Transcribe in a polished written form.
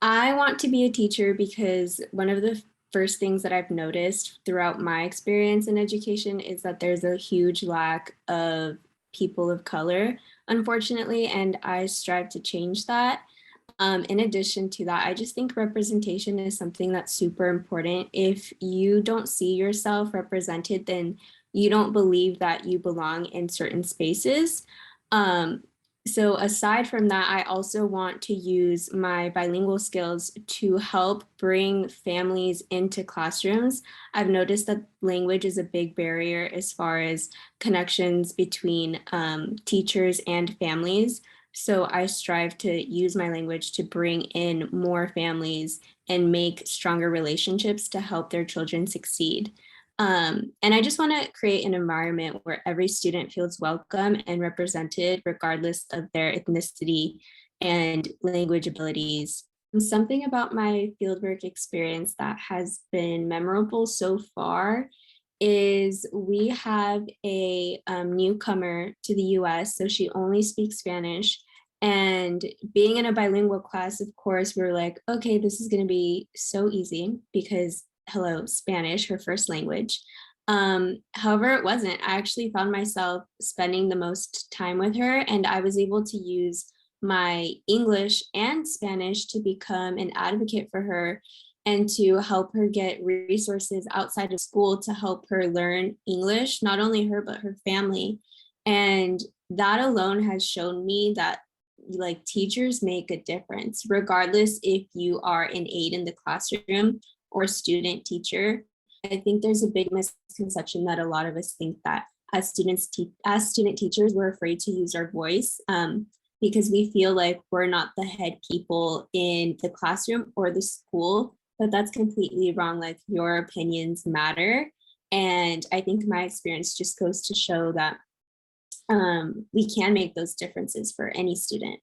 I want to be a teacher because one of the first things that I've noticed throughout my experience in education is that there's a huge lack of people of color, unfortunately, and I strive to change that. In addition to that, I just think representation is something that's super important. If you don't see yourself represented, then you don't believe that you belong in certain spaces. Um, so aside from that, I also want to use my bilingual skills to help bring families into classrooms. I've noticed that language is a big barrier as far as connections between teachers and families. So I strive to use my language to bring in more families and make stronger relationships to help their children succeed. And I just want to create an environment where every student feels welcome and represented, regardless of their ethnicity and language abilities. Something about my fieldwork experience that has been memorable so far is we have a newcomer to the US, so she only speaks Spanish. And being in a bilingual class, of course, we were like, okay, this is going to be so easy because, hello, Spanish, her first language. However, it wasn't. I actually found myself spending the most time with her, and I was able to use my English and Spanish to become an advocate for her and to help her get resources outside of school to help her learn English, not only her, but her family. And that alone has shown me that like teachers make a difference, regardless if you are an aide in the classroom or student teacher. I think there's a big misconception that a lot of us think that as student teachers, we're afraid to use our voice because we feel like we're not the head people in the classroom or the school, but that's completely wrong. Like your opinions matter. And I think my experience just goes to show that we can make those differences for any student.